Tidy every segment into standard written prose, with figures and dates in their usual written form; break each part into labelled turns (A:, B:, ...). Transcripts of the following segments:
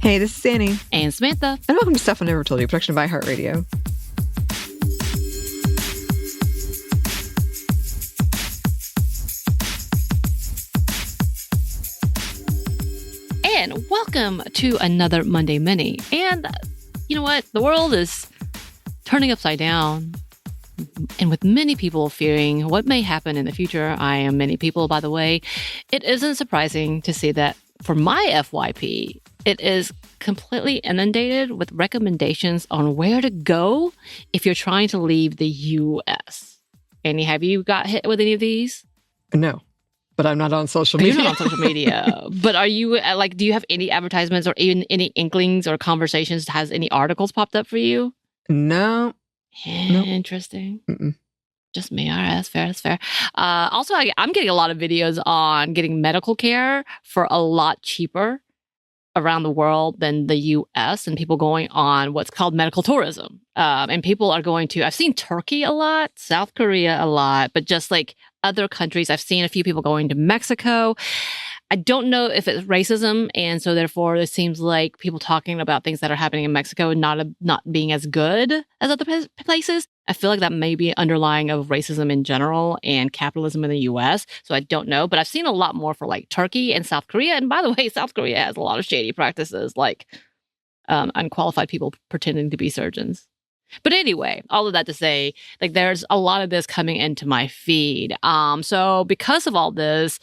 A: Hey, this is Anney
B: and Samantha.
A: And welcome to Stuff I Never Told You, production by iHeartRadio.
B: And welcome to another Monday Mini. And you know what? The world is turning upside down. And with many people fearing what may happen in the future, I am many people, by the way, it isn't surprising to see that for my FYP, it is completely inundated with recommendations on where to go if you're trying to leave the U.S. Annie, have you got hit with any of these?
A: No, but I'm not on social media.
B: You're not on social media. But are you, do you have any advertisements or even any inklings or conversations? Has any articles popped up for you?
A: No.
B: Interesting. Mm-mm. Just me. All right, that's fair. That's fair. Also, I'm getting a lot of videos on getting medical care for a lot cheaper around the world than the U.S. and people going on what's called medical tourism. And people are going to, I've seen Turkey a lot, South Korea a lot, but just like other countries, I've seen a few people going to Mexico. I don't know if it's racism, and so therefore it seems like people talking about things that are happening in Mexico and not being as good as other places. I feel like that may be underlying of racism in general and capitalism in the U.S., so I don't know. But I've seen a lot more for like Turkey and South Korea. And by the way, South Korea has a lot of shady practices, like unqualified people pretending to be surgeons. But anyway, all of that to say, like there's a lot of this coming into my feed. So because of all this,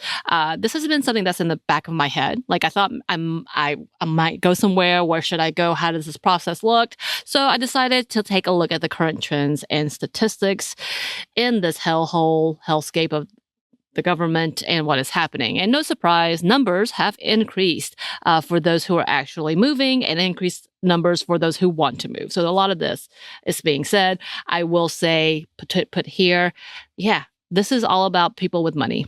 B: this has been something that's in the back of my head. Like I thought I might go somewhere. Where should I go? How does this process look? So I decided to take a look at the current trends and statistics in this hellscape of the government and what is happening. And no surprise, numbers have increased for those who are actually moving and increased numbers for those who want to move. So a lot of this is being said. I will say, put here, this is all about people with money.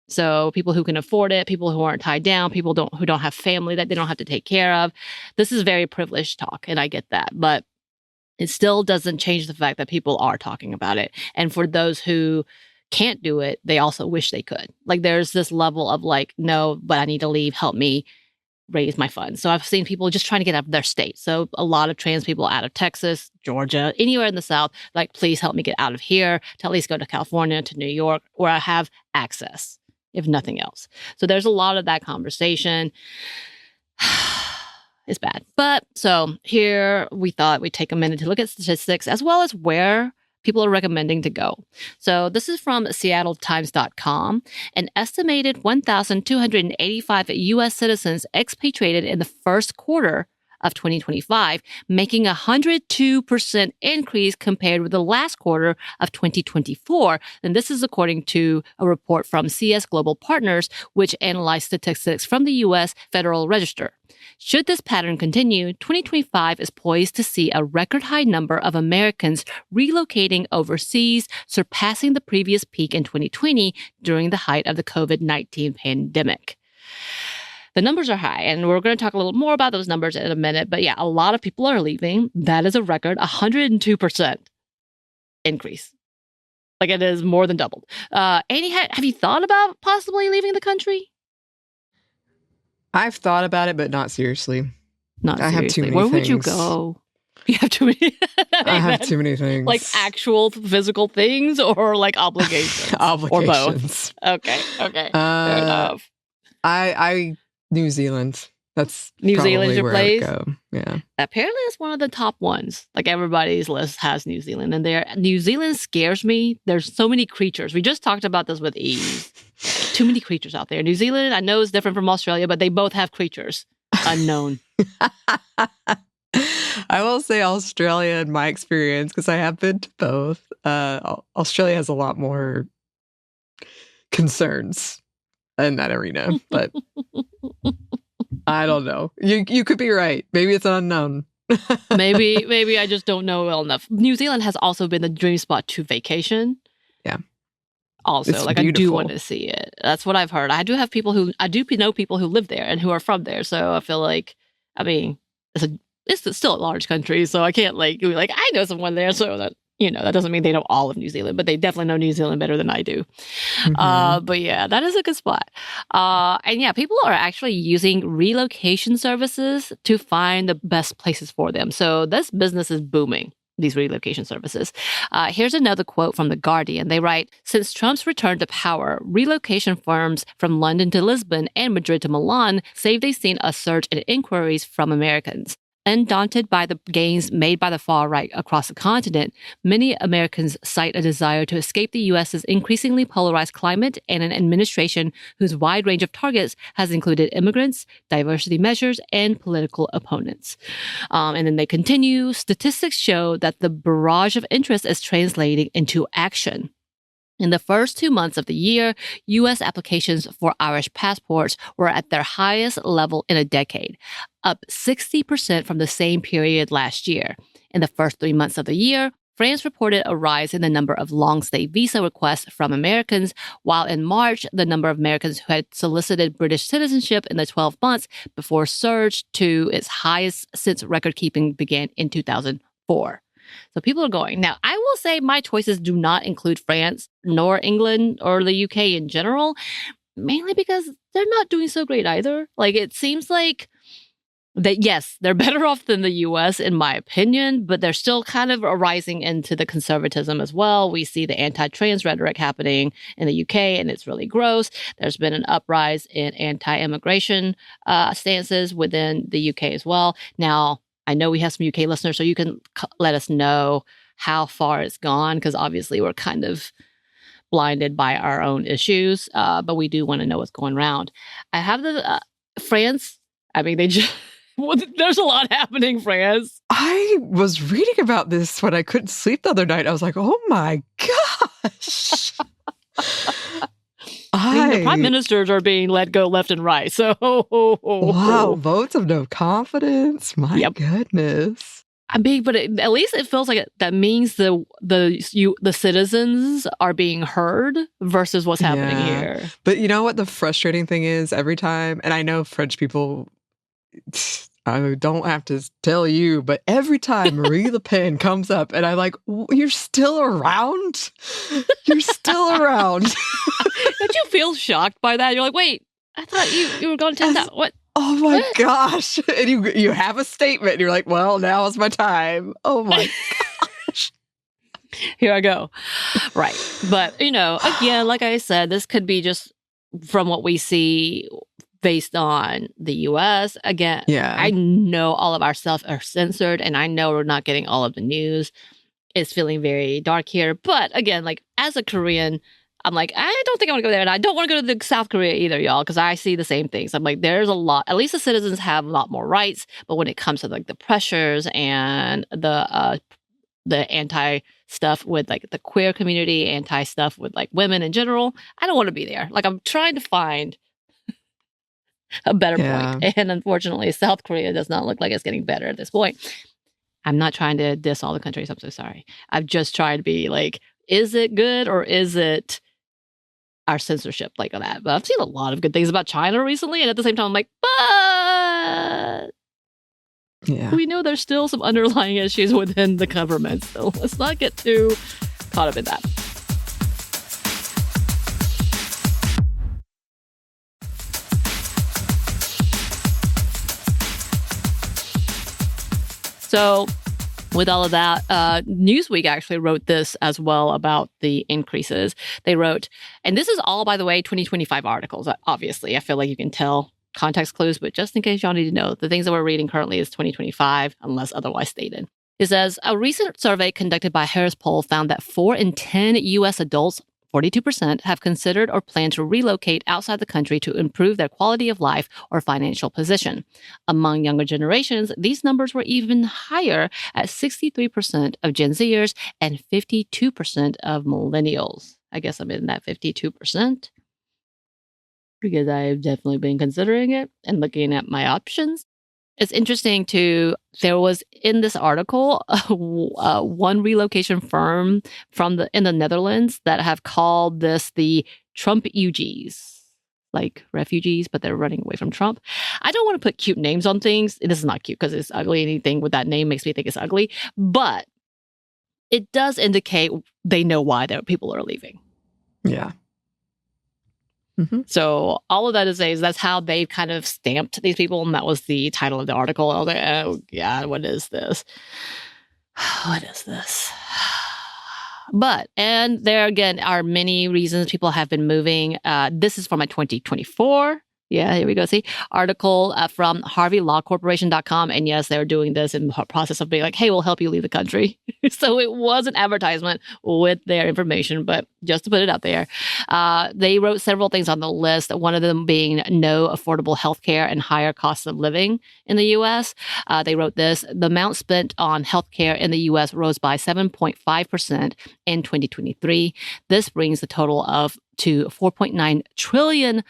B: So people who can afford it, people who aren't tied down, people who don't have family that they don't have to take care of. This is very privileged talk, and I get that. But it still doesn't change the fact that people are talking about it. And for those who can't do it, they also wish they could. Like there's this level of like, no, but I need to leave, help me raise my funds. So I've seen people just trying to get out of their state. So a lot of trans people out of Texas, Georgia, anywhere in the South, like, please help me get out of here to at least go to California, to New York, where I have access, if nothing else. So there's a lot of that conversation. It's bad. But so here we thought we'd take a minute to look at statistics as well as where people are recommending to go. So this is from SeattleTimes.com. An estimated 1,285 U.S. citizens expatriated in the first quarter of 2025, making a 102% increase compared with the last quarter of 2024. And this is according to a report from CS Global Partners, which analyzed statistics from the U.S. Federal Register. Should this pattern continue, 2025 is poised to see a record high number of Americans relocating overseas, surpassing the previous peak in 2020 during the height of the COVID-19 pandemic. The numbers are high, and we're going to talk a little more about those numbers in a minute. But yeah, a lot of people are leaving. That is a record, 102% increase. Like it is more than doubled. Annie, have you thought about possibly leaving the country?
A: I've thought about it, but not seriously.
B: I
A: have too many
B: Where
A: things.
B: Would you go? You have too many.
A: I have too many things.
B: Like actual physical things or like obligations?
A: Obligations.
B: Or both. Okay. Fair enough.
A: I New Zealand. That's
B: New Zealand's your place?
A: I would go. Yeah.
B: Apparently it's one of the top ones. Like everybody's list has New Zealand. And New Zealand scares me. There's so many creatures. We just talked about this with Eve. Too many creatures out there. New Zealand, I know, is different from Australia, but they both have creatures. Unknown.
A: I will say Australia in my experience, because I have been to both. Australia has a lot more concerns in that arena, but I don't know. You could be right. Maybe it's an unknown.
B: maybe I just don't know well enough. New Zealand has also been the dream spot to vacation.
A: Yeah.
B: Also,
A: it's
B: like
A: beautiful.
B: I do want to see it. That's what I've heard. I do know people who live there and who are from there. So I feel like, I mean, it's still a large country, so I can't be like, I know someone there, so that That doesn't mean they know all of New Zealand, but they definitely know New Zealand better than I do.
A: Mhm.
B: But yeah, that is a good spot. And yeah, people are actually using relocation services to find the best places for them. So this business is booming, these relocation services. Here's another quote from The Guardian. They write, since Trump's return to power, relocation firms from London to Lisbon and Madrid to Milan say they've seen a surge in inquiries from Americans. Undaunted by the gains made by the far right across the continent, many Americans cite a desire to escape the U.S.'s increasingly polarized climate and an administration whose wide range of targets has included immigrants, diversity measures, and political opponents. And then they continue, statistics show that the barrage of interest is translating into action. In the first 2 months of the year, U.S. applications for Irish passports were at their highest level in a decade, up 60% from the same period last year. In the first 3 months of the year, France reported a rise in the number of long-stay visa requests from Americans, while in March, the number of Americans who had solicited British citizenship in the 12 months before surged to its highest since record-keeping began in 2004. So people are going. Now, I will say my choices do not include France, nor England, or the UK in general, mainly because they're not doing so great either. Like, it seems like that, yes, they're better off than the US, in my opinion, but they're still kind of rising into the conservatism as well. We see the anti-trans rhetoric happening in the UK, and it's really gross. There's been an uprise in anti-immigration stances within the UK as well. Now, I know we have some UK listeners, so you can let us know how far it's gone, because obviously we're kind of blinded by our own issues, but we do want to know what's going around. I have the France. I mean, they just there's a lot happening, France.
A: I was reading about this when I couldn't sleep the other night. I was like, oh my gosh.
B: The prime ministers are being let go left and right. So,
A: wow, votes of no confidence. My goodness.
B: I mean, but at least it feels like that means the citizens are being heard versus what's happening here.
A: But you know what the frustrating thing is? Every time, and I know French people, I don't have to tell you, but every time Marie Le Pen comes up and I'm like, you're still around? You're still around.
B: Don't you feel shocked by that? You're like, wait, I thought you were going to take that. What?
A: Oh my gosh. And you have a statement and you're like, well, now is my time. Oh my gosh.
B: Here I go. Right. But, again, like I said, this could be just from what we see based on the US. Again, I know all of our stuff are censored, and I know we're not getting all of the news. It's feeling very dark here. But again, like as a Korean, I'm like, I don't think I want to go there. And I don't want to go to the South Korea either, y'all, because I see the same things. I'm like, there's a lot, at least the citizens have a lot more rights. But when it comes to like the pressures and the anti stuff with like the queer community, anti stuff with like women in general, I don't want to be there. Like I'm trying to find a better point. And unfortunately, South Korea does not look like it's getting better at this point. I'm not trying to diss all the countries. I'm so sorry. I'm just trying to be like, is it good or is it our censorship like that? But I've seen a lot of good things about China recently. And at the same time, I'm like, but we know there's still some underlying issues within the government. So let's not get too caught up in that. So with all of that, Newsweek actually wrote this as well about the increases. They wrote, and this is all, by the way, 2025 articles, obviously. I feel like you can tell context clues, but just in case y'all need to know, the things that we're reading currently is 2025, unless otherwise stated. It says, a recent survey conducted by Harris Poll found that 4 in 10 U.S. adults, 42%, have considered or plan to relocate outside the country to improve their quality of life or financial position. Among younger generations, these numbers were even higher at 63% of Gen Zers and 52% of millennials. I guess I'm in that 52% because I've definitely been considering it and looking at my options. It's interesting too, there was in this article, one relocation firm in the Netherlands that have called this the Trump-ugees, like refugees, but they're running away from Trump. I don't want to put cute names on things. This is not cute because it's ugly. Anything with that name makes me think it's ugly. But it does indicate they know why their people are leaving.
A: Yeah. Mm-hmm.
B: So all of that to say is that's how they kind of stamped these people, and that was the title of the article. I was like, oh God, what is this? What is this? But, and there again are many reasons people have been moving. This is from my 2024. Yeah, here we go. See, article from HarveyLawCorporation.com. And yes, they're doing this in the process of being like, hey, we'll help you leave the country. So it was an advertisement with their information, but just to put it out there. They wrote several things on the list, one of them being no affordable healthcare and higher costs of living in the U.S. They wrote this: the amount spent on healthcare in the U.S. rose by 7.5% in 2023. This brings the total to $4.9 trillion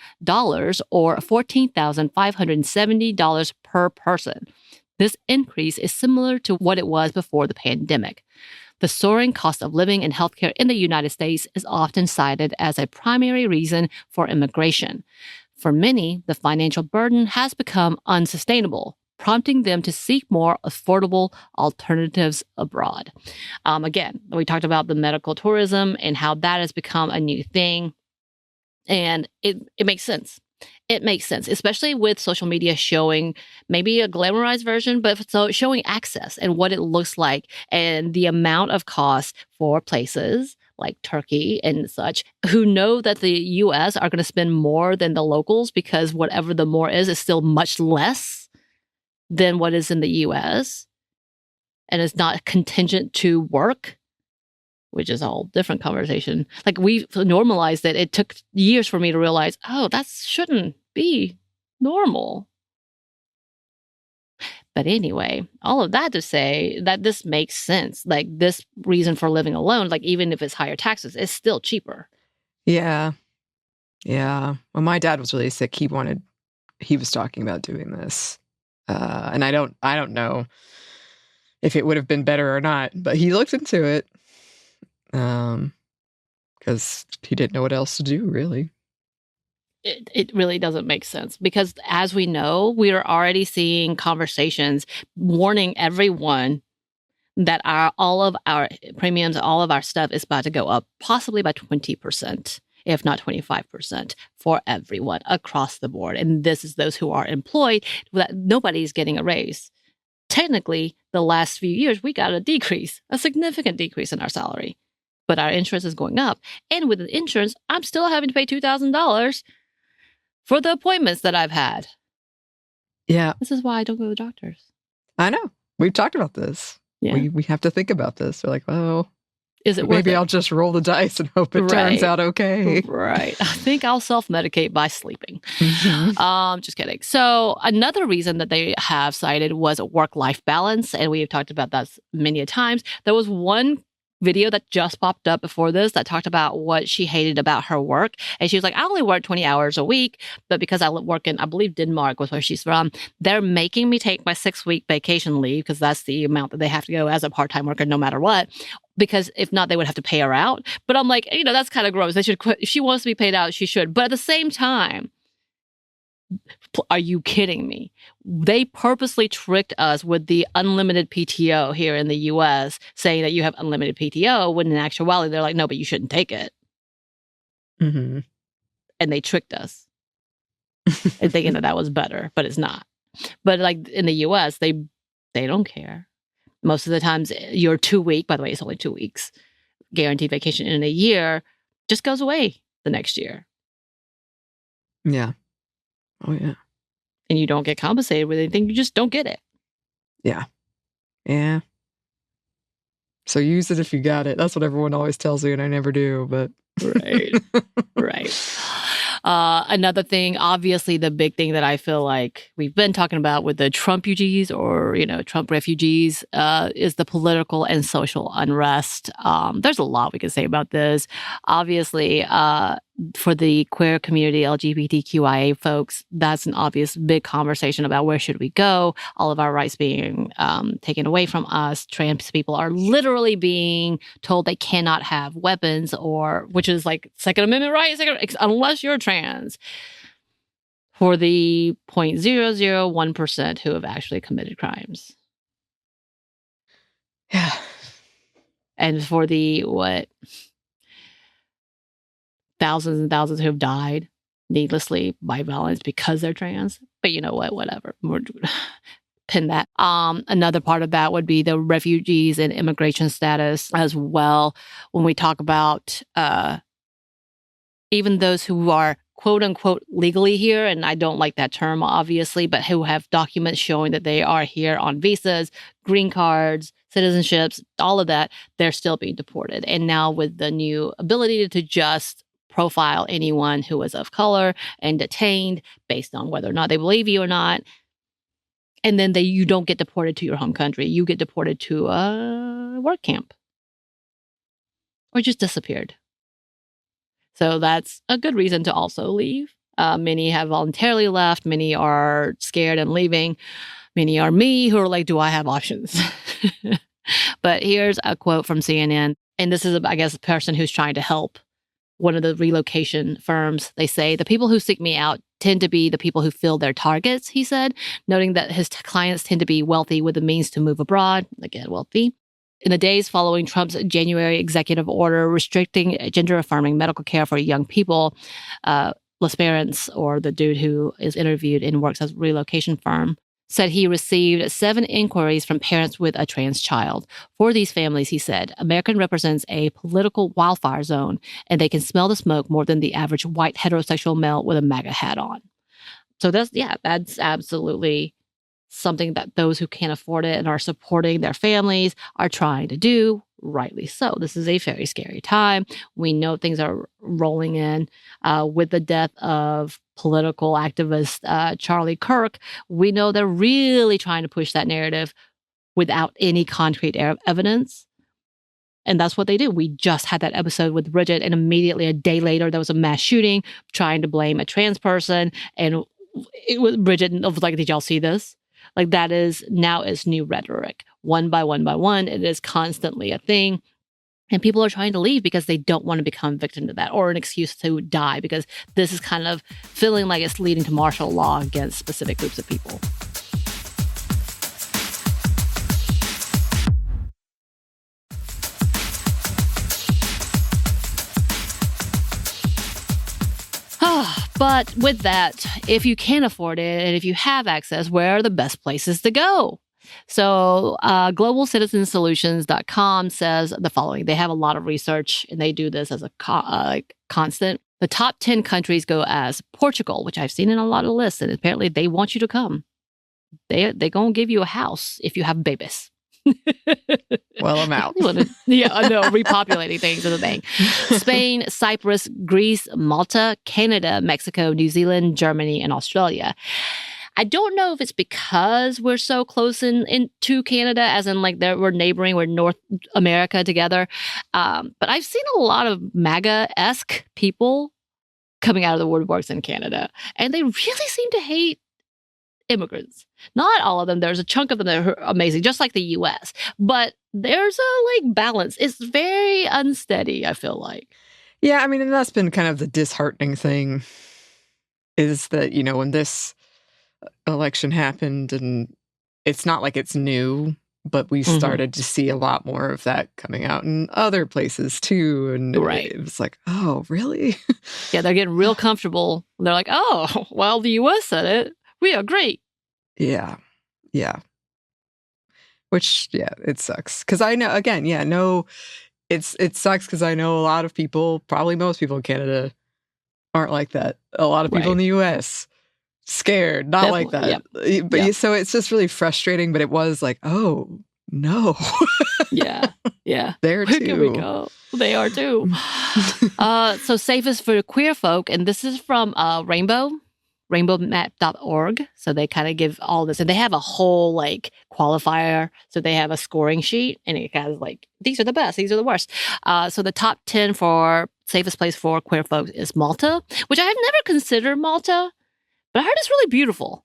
B: or $14,570 per person. This increase is similar to what it was before the pandemic. The soaring cost of living and healthcare in the United States is often cited as a primary reason for immigration. For many, the financial burden has become unsustainable, prompting them to seek more affordable alternatives abroad. Again, we talked about the medical tourism and how that has become a new thing. And it makes sense. It makes sense, especially with social media showing maybe a glamorized version, but so showing access and what it looks like and the amount of cost for places like Turkey and such, who know that the U.S. are going to spend more than the locals because whatever the more is still much less than what is in the U.S. and it's not contingent to work, which is a whole different conversation. Like, we normalized it. It took years for me to realize, oh, that shouldn't be normal. But anyway, all of that to say that this makes sense. Like, this reason for living alone, like even if it's higher taxes, it's still cheaper.
A: Yeah. Yeah. When my dad was really sick, he was talking about doing this. And I don't know if it would have been better or not, but he looked into it. Because he didn't know what else to do, really.
B: It really doesn't make sense because, as we know, we are already seeing conversations warning everyone that all of our premiums, all of our stuff is about to go up, possibly by 20%, if not 25%, for everyone across the board. And this is those who are employed, that nobody's getting a raise. Technically, the last few years, we got a significant decrease in our salary. But our insurance is going up. And with the insurance, I'm still having to pay $2,000 for the appointments that I've had.
A: Yeah.
B: This is why I don't go to the doctors.
A: I know. We've talked about this.
B: Yeah.
A: We have to think about this. We're like, oh,
B: is it worth
A: maybe
B: it?
A: I'll just roll the dice and hope it turns out okay.
B: Right. I think I'll self-medicate by sleeping. Just kidding. So another reason that they have cited was work-life balance. And we have talked about that many a times. There was one video that just popped up before this that talked about what she hated about her work. And she was like, I only work 20 hours a week, but because I work in, I believe Denmark was where she's from, they're making me take my 6-week vacation leave because that's the amount that they have to go as a part-time worker no matter what. Because if not, they would have to pay her out. But I'm like, that's kind of gross. They should quit. If she wants to be paid out, she should. But at the same time, are you kidding me? They purposely tricked us with the unlimited PTO here in the US, saying that you have unlimited PTO, when in actuality, they're like, no, but you shouldn't take it.
A: Mm-hmm.
B: And they tricked us and thinking that was better, but it's not. But like in the US, they don't care. Most of the times, your 2-week, by the way, it's only 2 weeks, guaranteed vacation in a year just goes away the next year.
A: Yeah. Oh, yeah.
B: And you don't get compensated with anything. You just don't get it.
A: Yeah. Yeah. So use it if you got it. That's what everyone always tells me, and I never do, but.
B: Right. Right. Another thing, obviously, the big thing that I feel like we've been talking about with the Trump refugees or, Trump refugees is the political and social unrest. There's a lot we can say about this. Obviously, for the queer community, LGBTQIA folks, that's an obvious big conversation about where should we go, all of our rights being taken away from us. Trans people are literally being told they cannot have weapons, which is like Second Amendment rights, unless you're trans. For the 0.001% who have actually committed crimes.
A: Yeah.
B: And for the, thousands and thousands who have died needlessly by violence because they're trans. But you know what? Whatever. Pin that. Another part of that would be the refugees and immigration status as well. When we talk about even those who are quote unquote legally here, and I don't like that term, obviously, but who have documents showing that they are here on visas, green cards, citizenships, all of that, they're still being deported. And now with the new ability to just profile anyone who is of color and detained based on whether or not they believe you or not, and then you don't get deported to your home country. You get deported to a work camp or just disappeared. So that's a good reason to also leave. Many have voluntarily left. Many are scared and leaving. Many are me who are like, do I have options? But here's a quote from CNN. And this is, I guess, a person who's trying to help one of the relocation firms. They say, the people who seek me out tend to be the people who fill their targets, he said, noting that his clients tend to be wealthy with the means to move abroad. Again, wealthy. In the days following Trump's January executive order restricting gender-affirming medical care for young people, LaSperance, or the dude who is interviewed and works as a relocation firm, said he received 7 inquiries from parents with a trans child. For these families, he said, America represents a political wildfire zone, and they can smell the smoke more than the average white heterosexual male with a MAGA hat on. So that's absolutely something that those who can't afford it and are supporting their families are trying to do, rightly so. This is a very scary time. We know things are rolling in with the death of political activist Charlie Kirk. We know they're really trying to push that narrative without any concrete evidence. And that's what they do. We just had that episode with Bridget, and immediately a day later, there was a mass shooting trying to blame a trans person. And it was Bridget was like, did y'all see this? Like, that is now is new rhetoric. One by one by one, it is constantly a thing. And people are trying to leave because they don't want to become victim to that, or an excuse to die, because this is kind of feeling like it's leading to martial law against specific groups of people. But with that, if you can afford it and if you have access, where are the best places to go? So globalcitizensolutions.com says the following. They have a lot of research, and they do this as a constant. The top 10 countries go as Portugal, which I've seen in a lot of lists, and apparently they want you to come. They're going to give you a house if you have babies.
A: Well, I'm out.
B: Yeah, no, repopulating things is a thing. Spain, Cyprus, Greece, Malta, Canada, Mexico, New Zealand, Germany, and Australia. I don't know if it's because we're so close into Canada, as in like we're neighboring, we're North America together. But I've seen a lot of MAGA-esque people coming out of the woodworks in Canada, and they really seem to hate immigrants. Not all of them. There's a chunk of them that are amazing, just like the U.S. But there's a balance. It's very unsteady, I feel like.
A: Yeah, I mean, and that's been kind of the disheartening thing, is that, when this election happened, and it's not like it's new, but we started to see a lot more of that coming out in other places too. And it was like, oh, really?
B: Yeah, they're getting real comfortable. They're like, oh, well, the U.S. said it. We agree.
A: Yeah. Which, it sucks. Because I know, again, it sucks because I know a lot of people, probably most people in Canada, aren't like that. A lot of people in the U.S. scared, not
B: Definitely,
A: like that. But so it's just really frustrating. But it was like, oh no.
B: Yeah.
A: There too.
B: Where can we go? They are too. So safest for queer folk, and this is from rainbowmap.org. So they kind of give all this, and they have a whole qualifier. So they have a scoring sheet, and it has these are the best, these are the worst. So the top 10 for safest place for queer folks is Malta, which I have never considered Malta, but I heard it's really beautiful.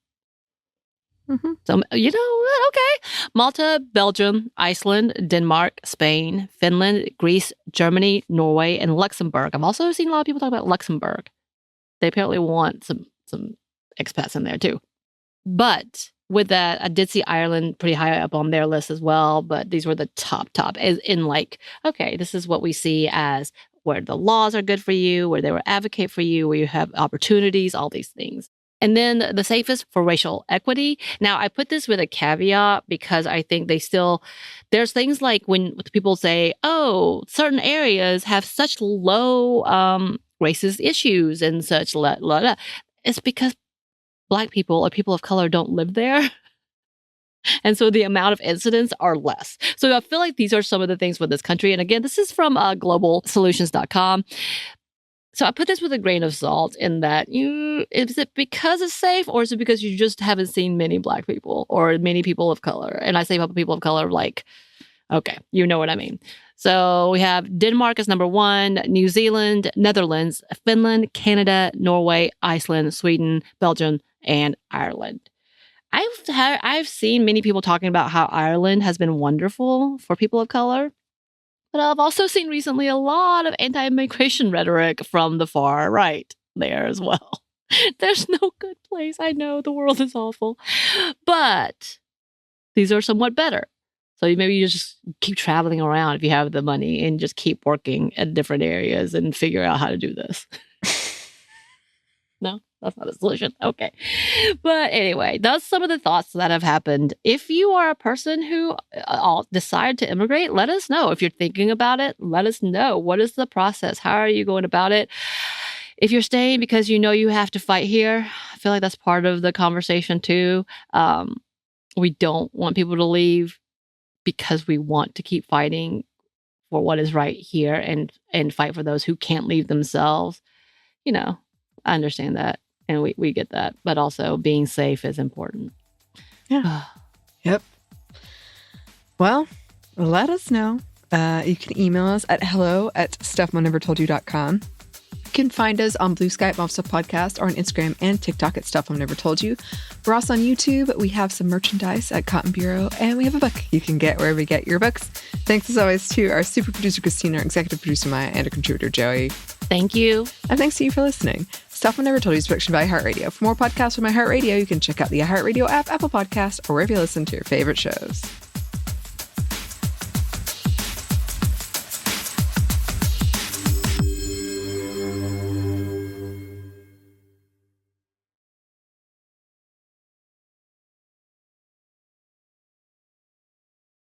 B: So, okay. Malta, Belgium, Iceland, Denmark, Spain, Finland, Greece, Germany, Norway, and Luxembourg. I've also seen a lot of people talk about Luxembourg. They apparently want some expats in there too. But with that, I did see Ireland pretty high up on their list as well, but these were the top, as in like, okay, this is what we see as where the laws are good for you, where they will advocate for you, where you have opportunities, all these things. And then the safest for racial equity. Now, I put this with a caveat because I think there's things like when people say, oh, certain areas have such low racist issues and such, blah, blah, blah. It's because Black people or people of color don't live there. And so the amount of incidents are less. So I feel like these are some of the things with this country. And again, this is from globalsolutions.com. So I put this with a grain of salt in that is it because it's safe or is it because you just haven't seen many Black people or many people of color? And I say people of color like, okay, you know what I mean. So we have Denmark as number 1, New Zealand, Netherlands, Finland, Canada, Norway, Iceland, Sweden, Belgium, and Ireland. I've seen many people talking about how Ireland has been wonderful for people of color, but I've also seen recently a lot of anti-immigration rhetoric from the far right there as well. There's no good place. I know the world is awful, but these are somewhat better. So maybe you just keep traveling around if you have the money and just keep working at different areas and figure out how to do this. No, that's not a solution. Okay. But anyway, that's some of the thoughts that have happened. If you are a person who decided to immigrate, let us know. If you're thinking about it, let us know. What is the process? How are you going about it? If you're staying because you know you have to fight here, I feel like that's part of the conversation too. We don't want people to leave because we want to keep fighting for what is right here and fight for those who can't leave themselves. You know, I understand that and we get that, but also being safe is important.
A: Yeah. Yep. Well, let us know. You can email us at hello@stuffmomnevertoldyou.com. You can find us on Blue Sky at Mom Stuff Podcast or on Instagram and TikTok at Stuff Mom Never Told You. We're also on YouTube. We have some merchandise at Cotton Bureau, and we have a book you can get wherever you get your books. Thanks as always to our super producer Christina, our executive producer Maya, and our contributor Joey.
B: Thank you.
A: And thanks to you for listening. Stuff Mom Never Told You is a production by iHeartRadio. For more podcasts from iHeartRadio, you can check out the iHeartRadio app, Apple Podcasts, or wherever you listen to your favorite shows.